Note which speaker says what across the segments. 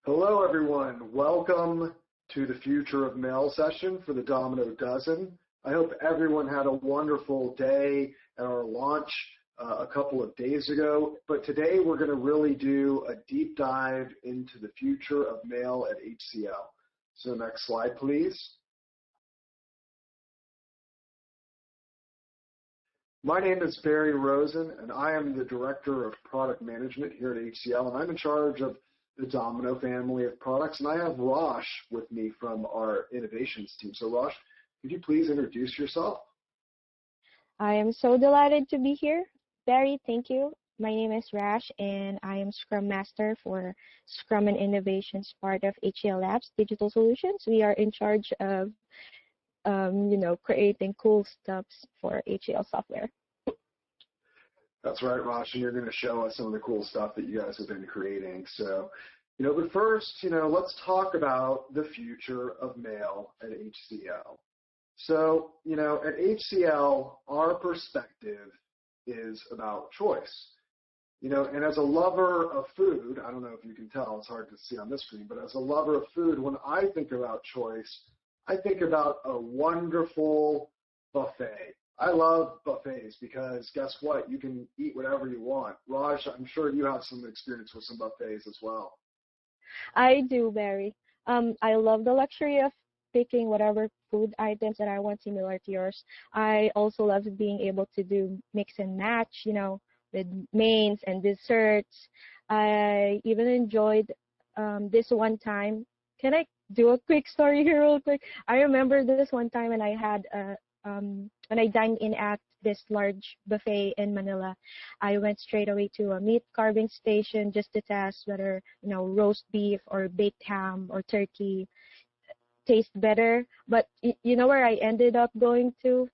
Speaker 1: Hello, everyone. Welcome to the Future of Mail session for the Domino Dozen. I hope everyone had a wonderful day at our launch a couple of days ago. But today we're going to really do a deep dive into the future of mail at HCL. So next slide, please. My name is Barry Rosen, and I am the Director of Product Management here at HCL, and I'm in charge of the Domino family of products. And I have Rosh with me from our innovations team. So Rosh, could you please introduce yourself?
Speaker 2: I am so delighted to be here. Barry, thank you. My name is Rash, and I am Scrum Master for Scrum and Innovations, part of HCL Labs Digital Solutions. We are in charge of creating cool stuff for HCL software.
Speaker 1: That's right, Rosh, and you're going to show us some of the cool stuff that you guys have been creating. So, but first, let's talk about the future of mail at HCL. So, at HCL, our perspective is about choice. And as a lover of food, I don't know if you can tell, it's hard to see on this screen, but as a lover of food, when I think about choice, I think about a wonderful buffet. I love buffets because guess what? You can eat whatever you want. Raj, I'm sure you have some experience with some buffets as well.
Speaker 2: I do, Barry. I love the luxury of picking whatever food items that I want, similar to yours. I also love being able to do mix and match, with mains and desserts. I even enjoyed this one time. Can I do a quick story here real quick? I remember this one time when I had when I dined in at this large buffet in Manila. I went straight away to a meat carving station just to test whether, roast beef or baked ham or turkey taste better. But you know where I ended up going to?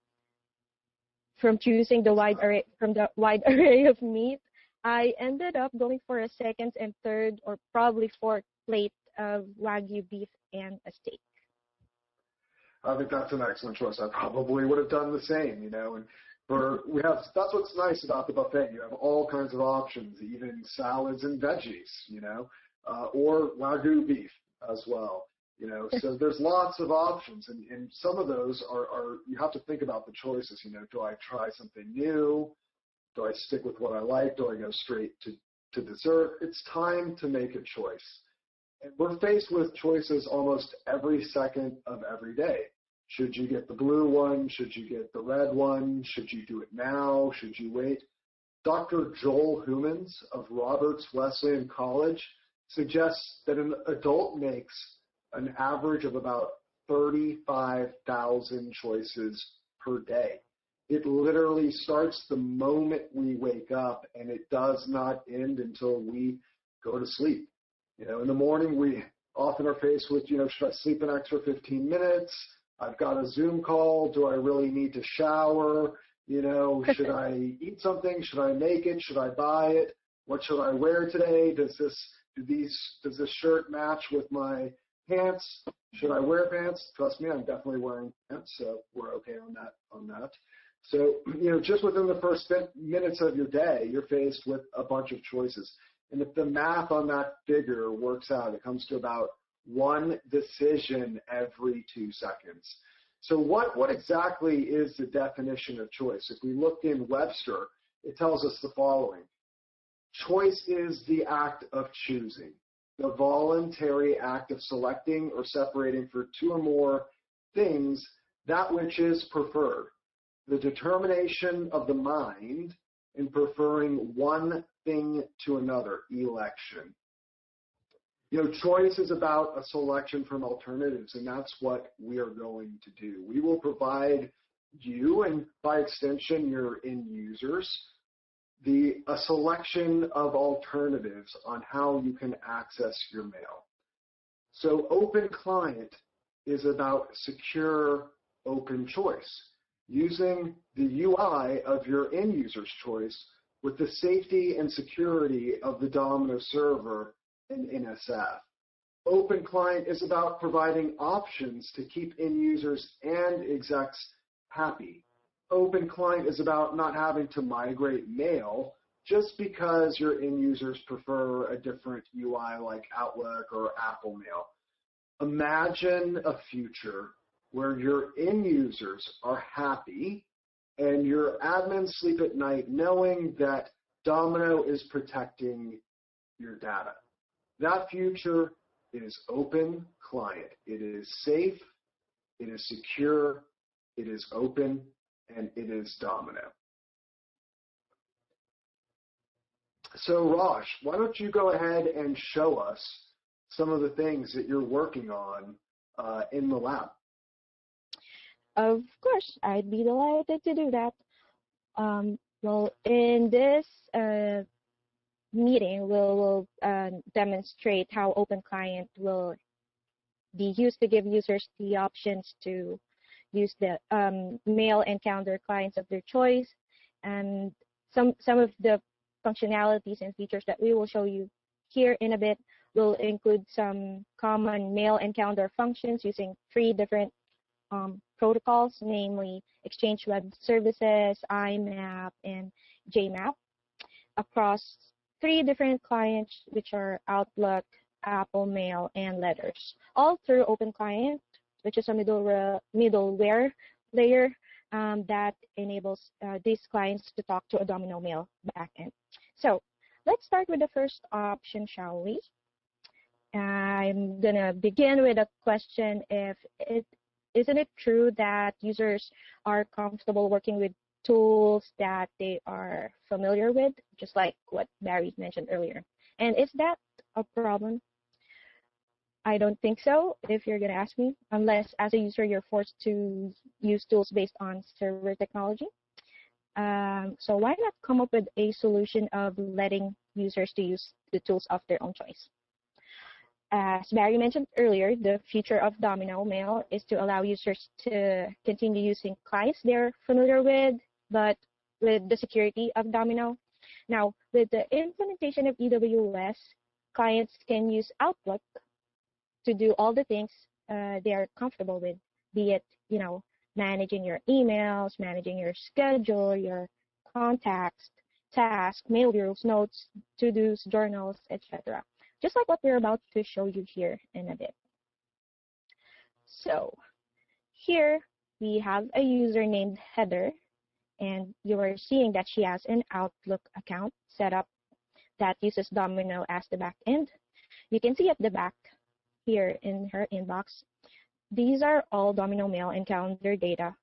Speaker 2: From choosing the wide array of meat, I ended up going for a second and third or probably fourth plate of Wagyu beef and a steak.
Speaker 1: I think that's an excellent choice. I probably would have done the same, and that's what's nice about the buffet. You have all kinds of options, even salads and veggies, or Wagyu beef as well, So there's lots of options, and some of those are you have to think about the choices, Do I try something new? Do I stick with what I like? Do I go straight to dessert? It's time to make a choice. And we're faced with choices almost every second of every day. Should you get the blue one? Should you get the red one? Should you do it now? Should you wait? Dr. Joel Humans of Roberts Wesleyan College suggests that an adult makes an average of about 35,000 choices per day. It literally starts the moment we wake up, and it does not end until we go to sleep. In the morning, we often are faced with, should I sleep an extra 15 minutes? I've got a Zoom call. Do I really need to shower? Should I eat something? Should I make it? Should I buy it? What should I wear today? Does this shirt match with my pants? Should I wear pants? Trust me, I'm definitely wearing pants, so we're okay on that. So, just within the first minutes of your day, you're faced with a bunch of choices. And if the math on that figure works out, it comes to about one decision every 2 seconds. So what exactly is the definition of choice? If we look in Webster, it tells us the following. Choice is the act of choosing, the voluntary act of selecting or separating for two or more things that which is preferred, the determination of the mind in preferring one thing to another, election. Choice is about a selection from alternatives, and that's what we are going to do. We will provide you, and by extension, your end users, a selection of alternatives on how you can access your mail. So Open Client is about secure open choice, using the UI of your end user's choice with the safety and security of the Domino server and NSF. Open Client is about providing options to keep end users and execs happy. Open Client is about not having to migrate mail just because your end users prefer a different UI like Outlook or Apple Mail. Imagine a future where your end users are happy and your admins sleep at night knowing that Domino is protecting your data. That future is open client. It is safe, it is secure, it is open, and it is Domino. So Rosh, why don't you go ahead and show us some of the things that you're working on in the lab?
Speaker 2: Of course, I'd be delighted to do that. Well, in this meeting, we'll demonstrate how Open Client will be used to give users the options to use the mail and calendar clients of their choice, and some of the functionalities and features that we will show you here in a bit will include some common mail and calendar functions using 3 different protocols, namely Exchange Web Services, IMAP, and JMAP, across 3 different clients, which are Outlook, Apple Mail, and Letters, all through Open Client, which is a middleware layer that enables these clients to talk to a Domino Mail backend. So let's start with the first option, shall we? I'm going to begin with a question. Isn't it true that users are comfortable working with tools that they are familiar with, just like what Barry mentioned earlier? And is that a problem? I don't think so, if you're going to ask me, unless as a user you're forced to use tools based on server technology. So why not come up with a solution of letting users to use the tools of their own choice? As Barry mentioned earlier, the future of Domino Mail is to allow users to continue using clients they're familiar with, but with the security of Domino. Now, with the implementation of EWS, clients can use Outlook to do all the things they are comfortable with, be it, managing your emails, managing your schedule, your contacts, tasks, mail rules, notes, to-dos, journals, etc. Just like what we're about to show you here in a bit. So here we have a user named Heather, and you are seeing that she has an Outlook account set up that uses Domino as the back end. You can see at the back here in her inbox, these are all Domino Mail and calendar data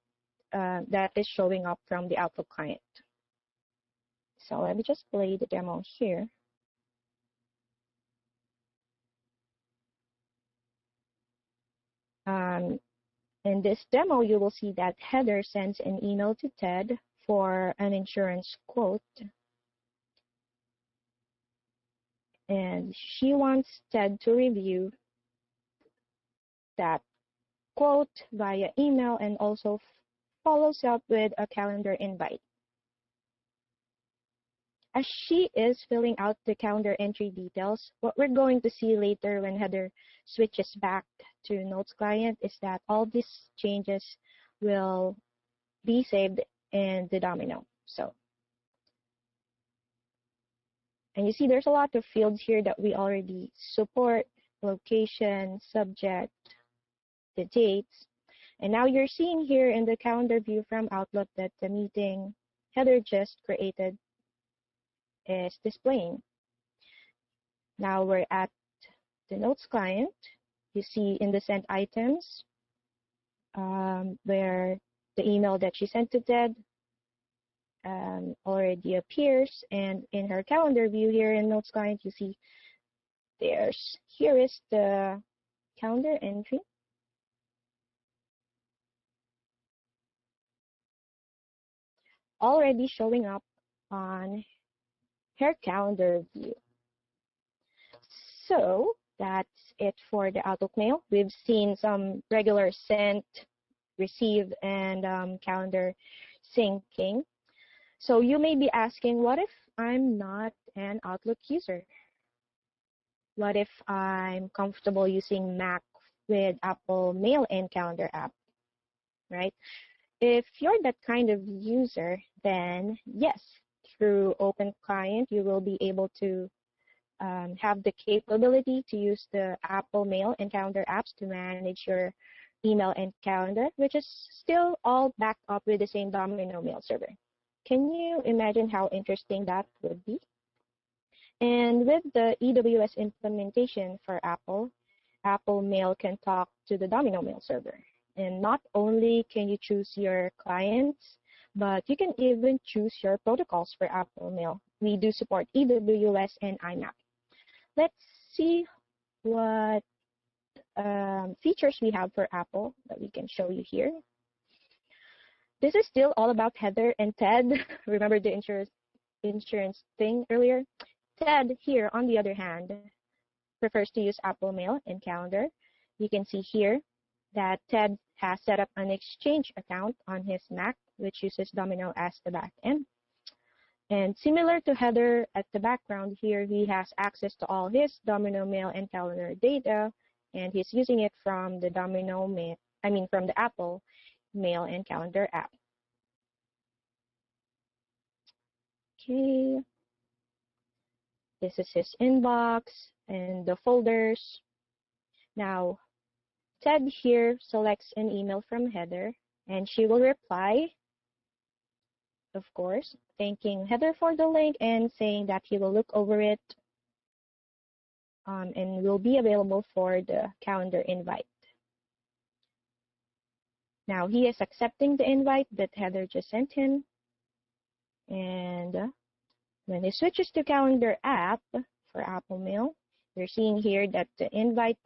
Speaker 2: that is showing up from the Outlook client. So let me just play the demo here. In this demo, you will see that Heather sends an email to Ted for an insurance quote. And she wants Ted to review that quote via email and also follows up with a calendar invite. As she is filling out the calendar entry details, what we're going to see later when Heather switches back to Notes client is that all these changes will be saved in the Domino. And you see there's a lot of fields here that we already support: location, subject, the dates. And now you're seeing here in the calendar view from Outlook that the meeting Heather just created is displaying. Now we're at the Notes client. You see in the sent items where the email that she sent to Ted already appears, and in her calendar view here in Notes client, you see here is the calendar entry. Already showing up on her calendar view. So that's it for the Outlook Mail. We've seen some regular sent, receive, and calendar syncing. So you may be asking, what if I'm not an Outlook user? What if I'm comfortable using Mac with Apple Mail and Calendar app, right? If you're that kind of user, then yes, through Open Client, you will be able to have the capability to use the Apple Mail and Calendar apps to manage your email and calendar, which is still all backed up with the same Domino mail server. Can you imagine how interesting that would be? And with the EWS implementation for Apple, Apple Mail can talk to the Domino mail server. And not only can you choose your clients, but you can even choose your protocols for Apple Mail. We do support EWS and IMAP. Let's see what features we have for Apple that we can show you here. This is still all about Heather and Ted. Remember the insurance thing earlier? Ted here, on the other hand, prefers to use Apple Mail and Calendar. You can see here that Ted has set up an Exchange account on his Mac, which uses Domino as the backend. And similar to Heather at the background here, he has access to all his Domino Mail and Calendar data, and he's using it from the from the Apple Mail and Calendar app. Okay. This is his inbox and the folders. Now, Ted here selects an email from Heather, and she will reply, of course, thanking Heather for the link and saying that he will look over it and will be available for the calendar invite. Now, he is accepting the invite that Heather just sent him. And when he switches to Calendar app for Apple Mail, you're seeing here that the invite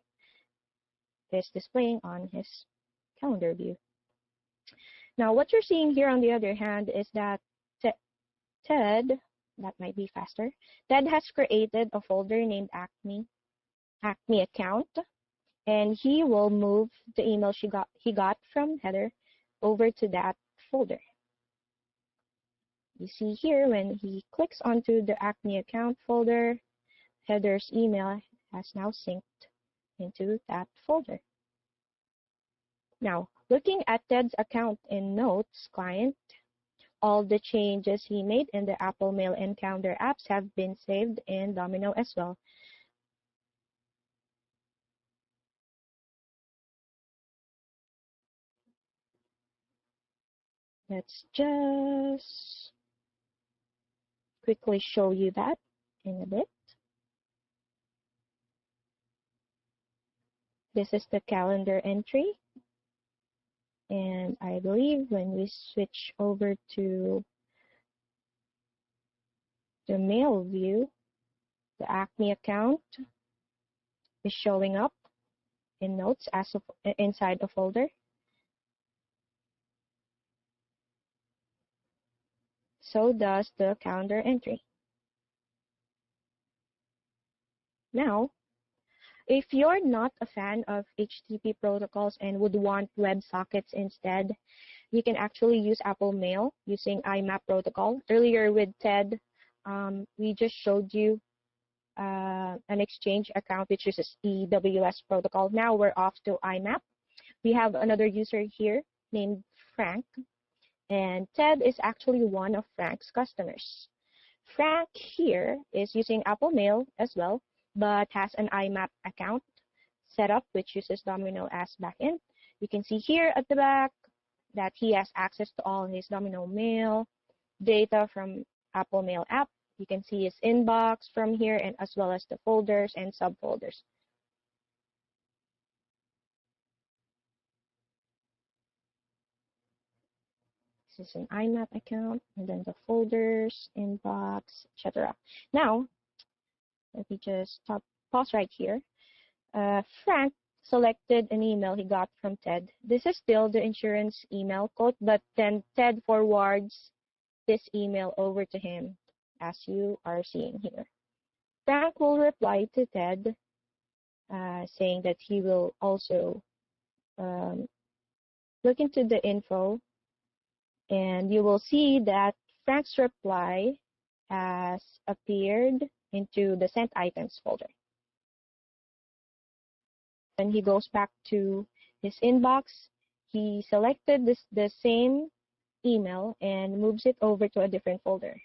Speaker 2: is displaying on his calendar view. Now, what you're seeing here on the other hand is that Ted, that might be faster, Ted has created a folder named Acme account, and he will move the email he got from Heather over to that folder. You see here when he clicks onto the Acme account folder, Heather's email has now synced into that folder. Now, looking at Ted's account in Notes client, all the changes he made in the Apple Mail and Calendar apps have been saved in Domino as well. Let's just quickly show you that in a bit. This is the calendar entry. And I believe when we switch over to the mail view, the Acme account is showing up in Notes as inside the folder. So does the calendar entry. Now, if you're not a fan of HTTP protocols and would want WebSockets instead, you can actually use Apple Mail using IMAP protocol. Earlier with Ted, we just showed you an Exchange account which uses EWS protocol. Now we're off to IMAP. We have another user here named Frank, and Ted is actually one of Frank's customers. Frank here is using Apple Mail as well, but has an IMAP account set up which uses Domino as backend. You can see here at the back that he has access to all his Domino Mail data from Apple Mail app. You can see his inbox from here, and as well as the folders and subfolders. This is an IMAP account, and then the folders, inbox, etc. Now, let me just pause right here. Frank selected an email he got from Ted. This is still the insurance email code, but then Ted forwards this email over to him, as you are seeing here. Frank will reply to Ted saying that he will also look into the info, and you will see that Frank's reply has appeared into the sent items folder. When he goes back to his inbox, he selected the same email and moves it over to a different folder.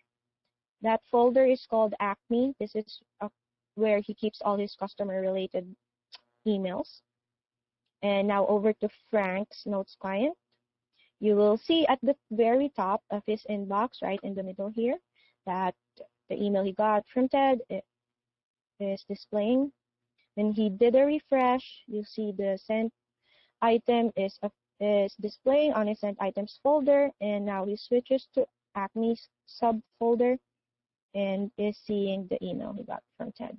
Speaker 2: That folder is called Acme. This is where he keeps all his customer-related emails. And now over to Frank's notes client. You will see at the very top of his inbox, right in the middle here, that the email he got from Ted is displaying. When he did a refresh, you see the sent item is displaying on his sent items folder, and now he switches to Acme's subfolder and is seeing the email he got from Ted.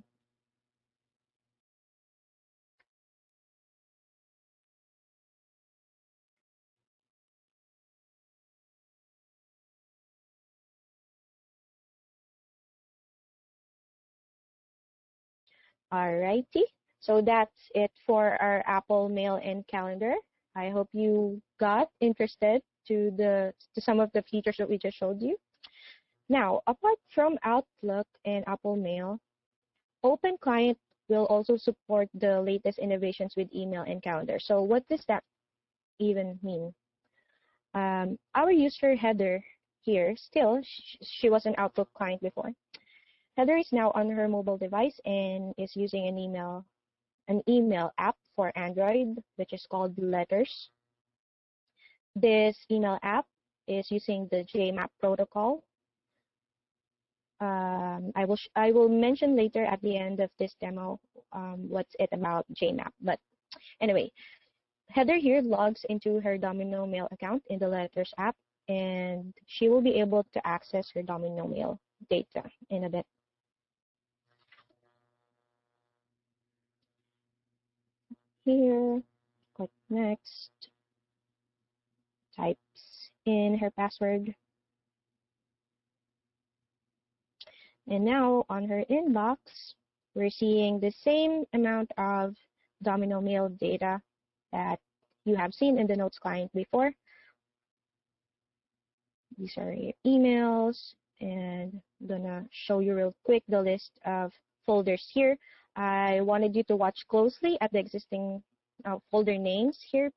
Speaker 2: Alrighty, so that's it for our Apple Mail and Calendar. I hope you got interested to some of the features that we just showed you. Now, apart from Outlook and Apple Mail, Open Client will also support the latest innovations with email and calendar. So what does that even mean? Our user Heather here, still, she was an Outlook client before. Heather is now on her mobile device and is using an email app for Android, which is called Letters. This email app is using the JMAP protocol. I will mention later at the end of this demo what's it about JMAP. But anyway, Heather here logs into her Domino Mail account in the Letters app, and she will be able to access her Domino Mail data in a bit. Here, click Next, types in her password. And now on her inbox, we're seeing the same amount of Domino Mail data that you have seen in the Notes client before. These are your emails, and I'm gonna show you real quick the list of folders here. I wanted you to watch closely at the existing folder names here,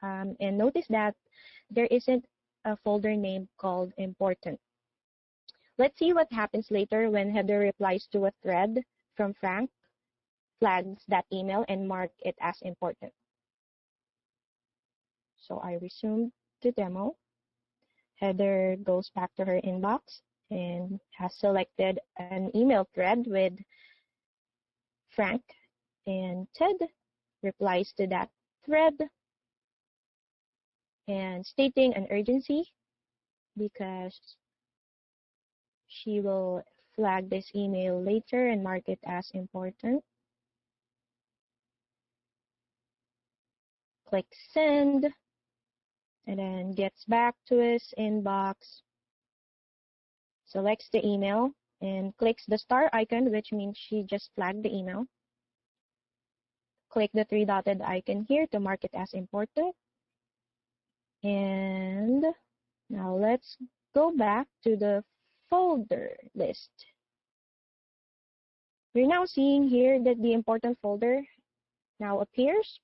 Speaker 2: and notice that there isn't a folder name called Important. Let's see what happens later when Heather replies to a thread from Frank, flags that email, and mark it as important. So I resumed the demo. Heather goes back to her inbox and has selected an email thread with Frank, and Ted replies to that thread and stating an urgency because she will flag this email later and mark it as important. Click send, and then gets back to his inbox, selects the email, and clicks the star icon, which means she just flagged the email. Click the three-dotted icon here to mark it as important. And now let's go back to the folder list. We're now seeing here that the important folder now appears.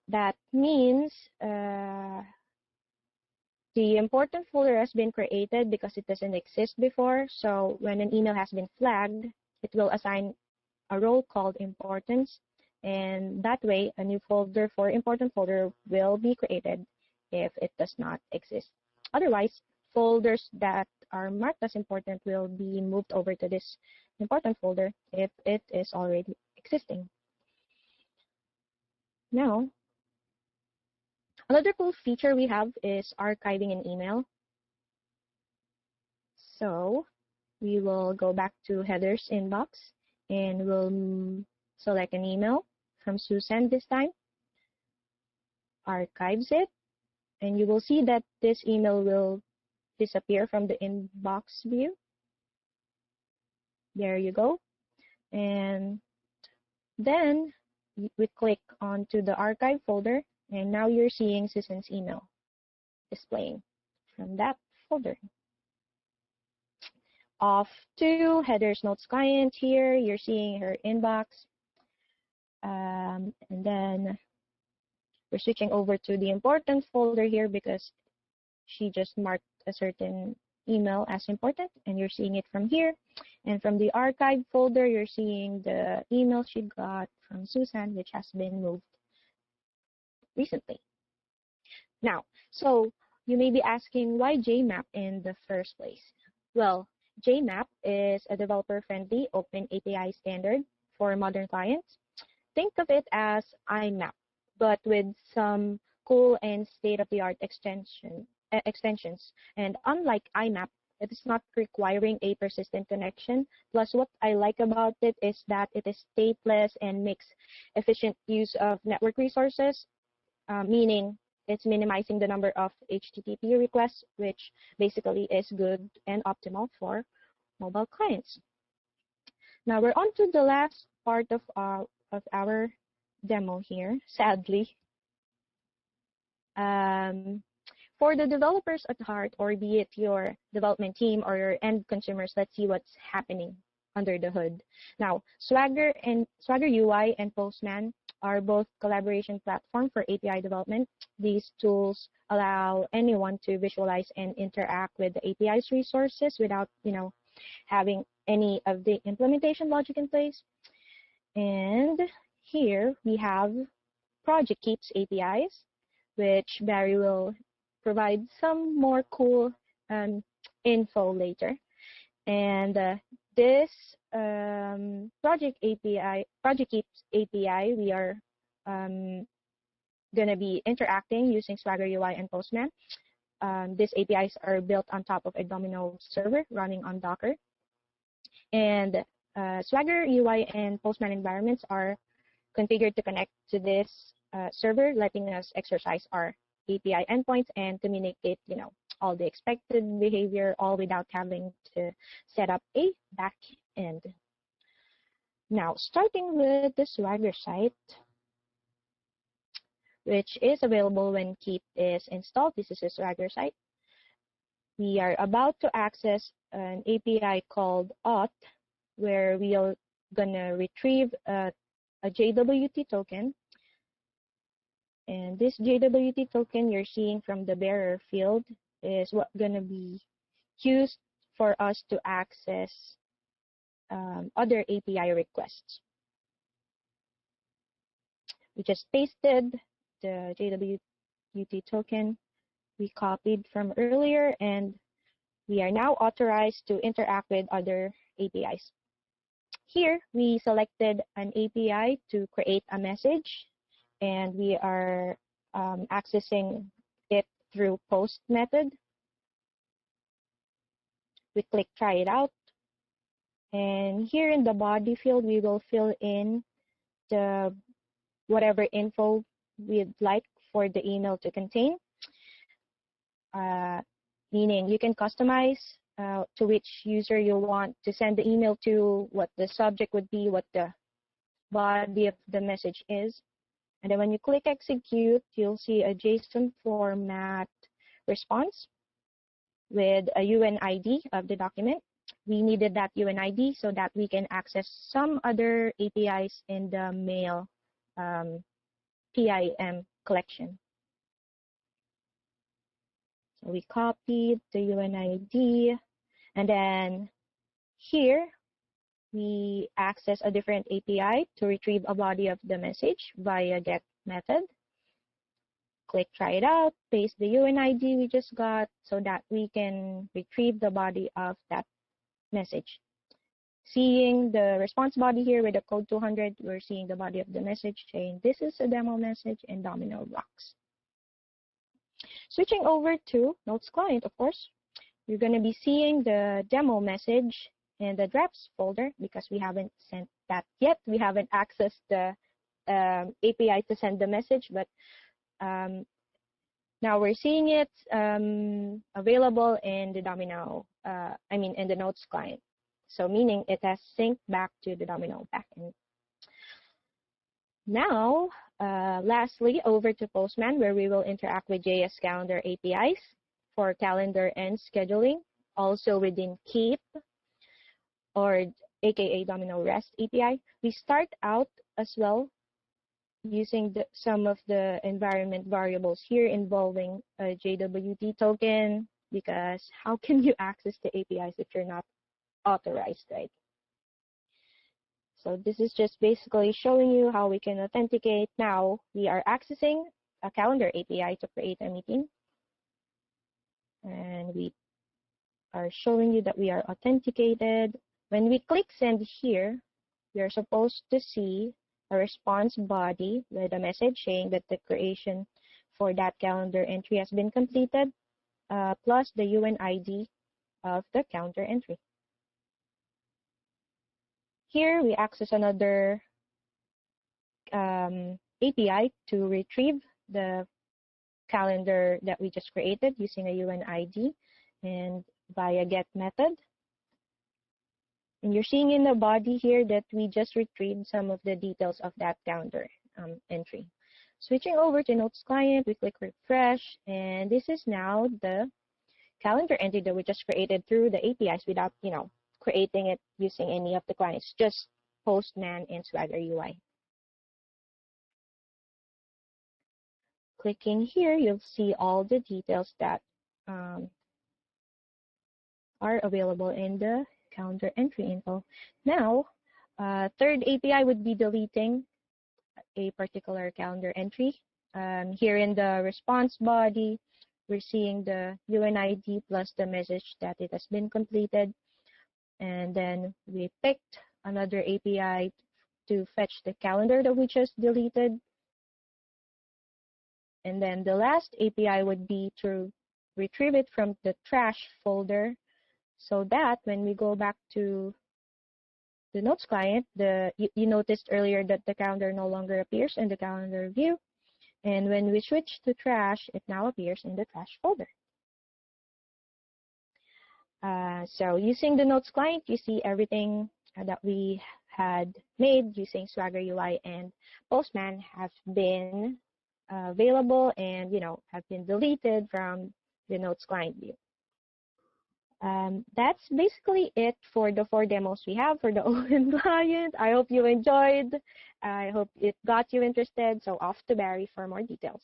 Speaker 2: That means the important folder has been created because it doesn't exist before. So when an email has been flagged, it will assign a role called importance. And that way, a new folder for important folder will be created if it does not exist. Otherwise, folders that are marked as important will be moved over to this important folder if it is already existing. Now, another cool feature we have is archiving an email. So we will go back to Heather's inbox and we'll select an email from Susan this time, archives it, and you will see that this email will disappear from the inbox view. There you go. And then we click onto the archive folder, and now you're seeing Susan's email displaying from that folder. Off to Heather's Notes client here, you're seeing her inbox. And then we're switching over to the important folder here because she just marked a certain email as important, and you're seeing it from here. And from the archive folder, you're seeing the email she got from Susan, which has been moved recently. Now, so you may be asking, why JMap in the first place? Well, JMap is a developer-friendly open API standard for modern clients. Think of it as IMAP, but with some cool and state-of-the-art extensions. And unlike IMAP, it is not requiring a persistent connection. Plus, what I like about it is that it is stateless and makes efficient use of network resources, meaning it's minimizing the number of HTTP requests, which basically is good and optimal for mobile clients. Now we're on to the last part of our demo here, sadly. For the developers at heart, or be it your development team or your end consumers, let's see what's happening under the hood. Now, Swagger UI and Postman are both collaboration platforms for API development. These tools allow anyone to visualize and interact with the API's resources without, having any of the implementation logic in place. And here we have Project Keeps APIs, which Barry will provide some more cool info later. And this Project Keeps API, we are going to be interacting using Swagger UI and Postman. These APIs are built on top of a Domino server running on Docker. And Swagger UI and Postman environments are configured to connect to this server, letting us exercise our API endpoints and communicate, all the expected behavior, all without having to set up a back end. Now, starting with the Swagger site, which is available when Keep is installed. This is a Swagger site. We are about to access an API called auth, where we are gonna retrieve a JWT token. And this JWT token you're seeing from the bearer field is what's gonna be used for us to access other API requests. We just pasted the JWT token we copied from earlier, and we are now authorized to interact with other APIs. Here, we selected an API to create a message, and we are accessing it through post method. We click try it out, and here in the body field, we will fill in the whatever info we'd like for the email to contain, meaning you can customize to which user you want to send the email to, what the subject would be, what the body of the message is. And then when you click execute, you'll see a JSON format response with a UNID of the document. We needed that UNID so that we can access some other APIs in the mail PIM collection. So we copied the UNID, and then here we access a different API to retrieve a body of the message via get method. Click try it out, paste the UNID we just got so that we can retrieve the body of that message. Seeing the response body here with the code 200, we're seeing the body of the message saying this is a demo message and Domino rocks. Switching over to Notes client, of course, you're going to be seeing the demo message in the drafts folder because we haven't sent that yet. We haven't accessed the API to send the message, but now we're seeing it available in the Domino, in the Notes client. So meaning it has synced back to the Domino backend. Now, lastly, over to Postman, where we will interact with JS Calendar APIs for calendar and scheduling, also within Keep, or aka Domino REST API. We start out as well using some of the environment variables here involving a JWT token, because how can you access the APIs if you're not authorized, right? So this is just basically showing you how we can authenticate. Now we are accessing a calendar API to create a meeting. And we are showing you that we are authenticated. When we click send here, we are supposed to see a response body with a message saying that the creation for that calendar entry has been completed, plus the UNID of the calendar entry. Here we access another API to retrieve the calendar that we just created using a UNID and via get method. And you're seeing in the body here that we just retrieved some of the details of that calendar entry. Switching over to Notes client, we click refresh, and this is now the calendar entry that we just created through the APIs without, creating it using any of the clients, just Postman and Swagger UI. Clicking here, you'll see all the details that are available in the calendar entry info. Now, third API would be deleting a particular calendar entry. Here in the response body, we're seeing the UNID plus the message that it has been completed. And then we picked another API to fetch the calendar that we just deleted. And then the last API would be to retrieve it from the trash folder, so that when we go back to the Notes client, you noticed earlier that the calendar no longer appears in the calendar view. And when we switch to trash, it now appears in the trash folder. So using the Notes client, you see everything that we had made using Swagger UI and Postman have been available and have been deleted from the Notes client view. That's basically it for the 4 demos we have for the open client. I hope you enjoyed. I hope it got you interested. So off to Barry for more details.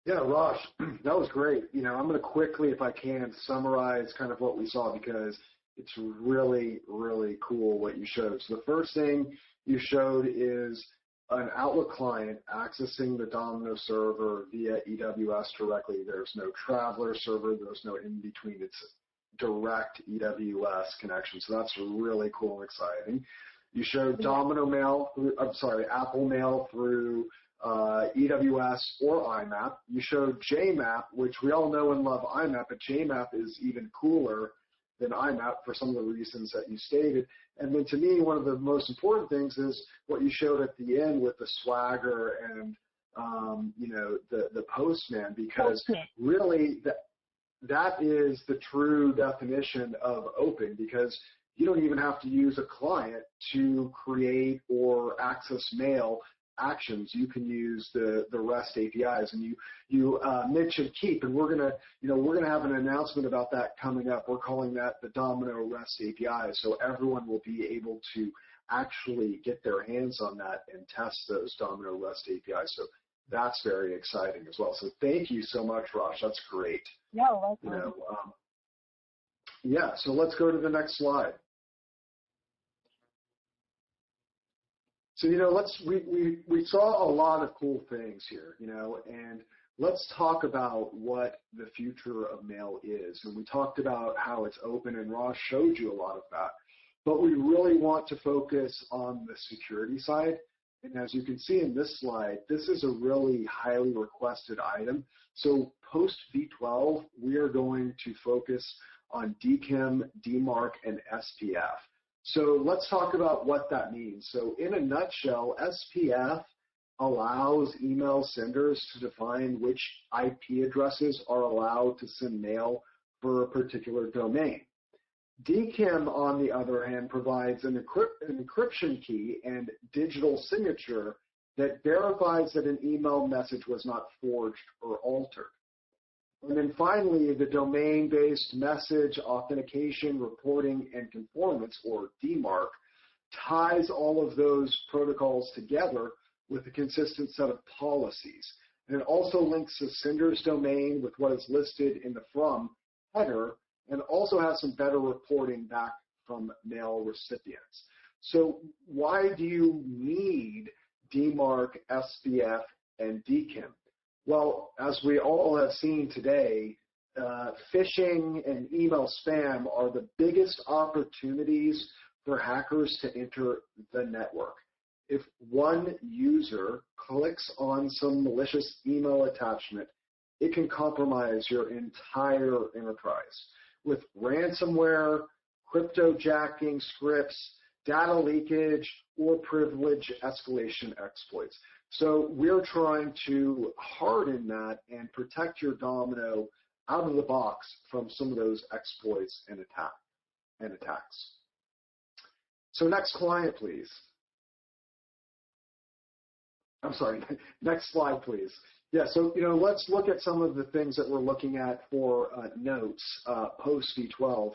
Speaker 1: Yeah, Rosh, that was great. I'm going to quickly, if I can, summarize kind of what we saw because it's really, really cool what you showed. So the first thing you showed is an Outlook client accessing the Domino server via EWS directly. There's no traveler server. There's no in-between. It's direct EWS connection. So that's really cool and exciting. You showed Domino Mail, Apple Mail through EWS or IMAP. You showed JMAP, which we all know and love IMAP, but JMAP is even cooler than IMAP for some of the reasons that you stated. And then to me, one of the most important things is what you showed at the end with the Swagger and, the Postman, because really that is the true definition of open, because you don't even have to use a client to create or access mail actions. You can use the REST APIs, and you mentioned Keep, and we're gonna have an announcement about that coming up. We're calling that the Domino REST API, so everyone will be able to actually get their hands on that and test those Domino REST APIs. So that's very exciting as well. So thank you so much, Rosh. That's great.
Speaker 2: Yeah, welcome.
Speaker 1: So let's go to the next slide. So, we saw a lot of cool things here, and let's talk about what the future of mail is. And we talked about how it's open, and Ross showed you a lot of that. But we really want to focus on the security side. And as you can see in this slide, this is a really highly requested item. So post V12, we are going to focus on DKIM, DMARC, and SPF. So let's talk about what that means. So in a nutshell, SPF allows email senders to define which IP addresses are allowed to send mail for a particular domain. DKIM, on the other hand, provides an encryption key and digital signature that verifies that an email message was not forged or altered. And then finally, the domain-based message authentication, reporting, and conformance, or DMARC, ties all of those protocols together with a consistent set of policies. And it also links the sender's domain with what is listed in the from header, and also has some better reporting back from mail recipients. So why do you need DMARC, SPF, and DKIM? Well, as we all have seen today, phishing and email spam are the biggest opportunities for hackers to enter the network. If one user clicks on some malicious email attachment, it can compromise your entire enterprise with ransomware, cryptojacking scripts, data leakage, or privilege escalation exploits. So we're trying to harden that and protect your Domino out of the box from some of those exploits and attacks. So next client, please. I'm sorry, next slide, please. Yeah, so let's look at some of the things that we're looking at for notes post V12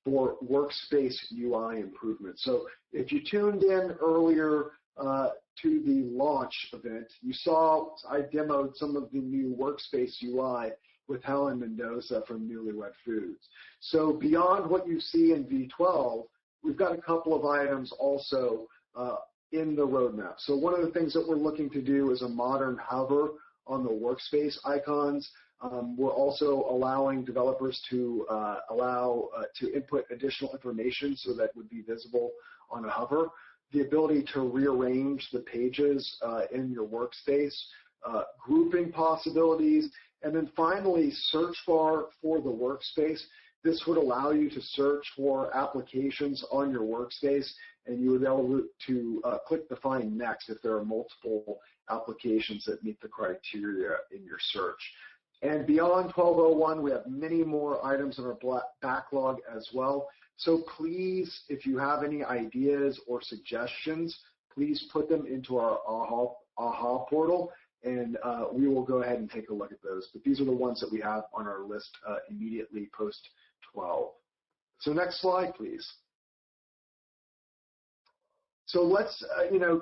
Speaker 1: for Workspace UI Improvements. So if you tuned in earlier to the launch event, you saw I demoed some of the new Workspace UI with Helen Mendoza from Newlywed Foods. So beyond what you see in V12, we've got a couple of items also in the roadmap. So one of the things that we're looking to do is a modern hover on the workspace icons. We're also allowing developers to to input additional information so that would be visible on a hover. The ability to rearrange the pages in your workspace, grouping possibilities, and then finally search bar for the workspace. This would allow you to search for applications on your workspace, and you would be able to click the Find Next if there are multiple applications that meet the criteria in your search. And beyond 12.01, we have many more items in our backlog as well. So please, if you have any ideas or suggestions, please put them into our AHA portal, and we will go ahead and take a look at those. But these are the ones that we have on our list immediately post 12. So next slide, please. So let's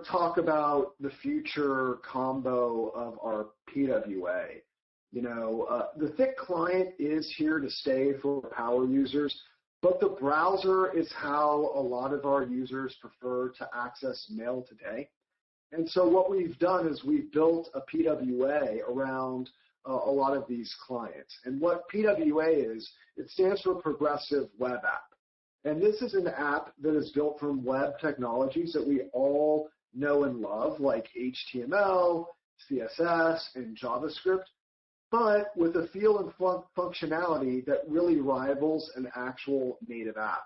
Speaker 1: talk about the future combo of our PWA. The thick client is here to stay for power users, but the browser is how a lot of our users prefer to access mail today. And so what we've done is we've built a PWA around a lot of these clients. And what PWA is, it stands for Progressive Web App. And this is an app that is built from web technologies that we all know and love, like HTML, CSS, and JavaScript, but with a feel and functionality that really rivals an actual native app.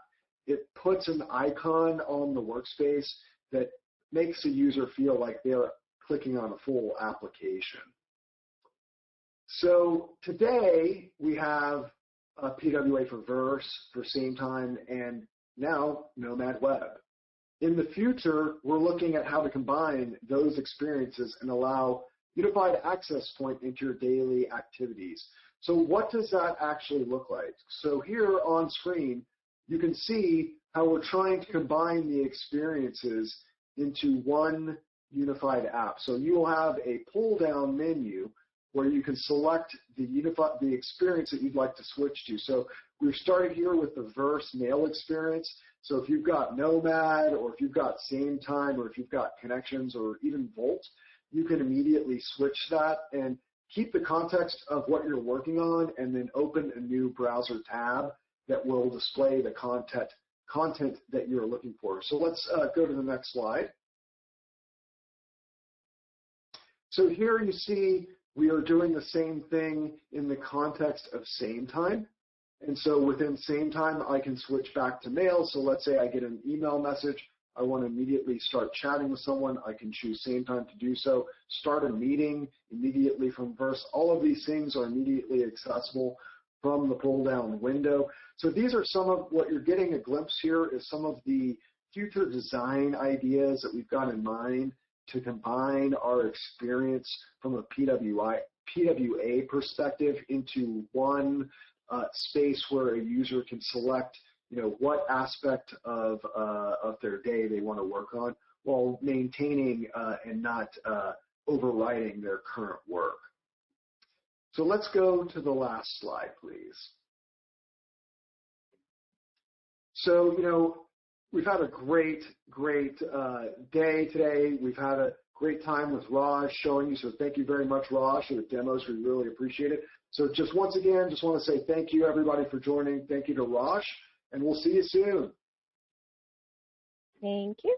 Speaker 1: It puts an icon on the workspace that makes the user feel like they're clicking on a full application. So today we have a PWA for Verse, for Same Time, and now Nomad Web. In the future, we're looking at how to combine those experiences and allow unified access point into your daily activities. So what does that actually look like? So here on screen, you can see how we're trying to combine the experiences into one unified app. So you will have a pull-down menu where you can select the experience that you'd like to switch to. So we've started here with the Verse mail experience. So if you've got Nomad, or if you've got Same Time, or if you've got Connections, or even Volt, you can immediately switch that and keep the context of what you're working on, and then open a new browser tab that will display the content that you're looking for. So let's go to the next slide. So here you see we are doing the same thing in the context of Same Time. And so within Same Time, I can switch back to mail. So let's say I get an email message. I want to immediately start chatting with someone. I can choose Same Time to do so. Start a meeting immediately from Verse. All of these things are immediately accessible from the pull-down window. So these are some of what you're getting a glimpse here is some of the future design ideas that we've got in mind to combine our experience from a PWA perspective into one space where a user can select, what aspect of their day they want to work on while maintaining and not overriding their current work. So let's go to the last slide, please. So, we've had a great day today. We've had a great time with Raj showing you. So thank you very much, Raj, for the demos. We really appreciate it. So just once again, just want to say thank you, everybody, for joining. Thank you to Raj, and we'll see you soon.
Speaker 2: Thank you.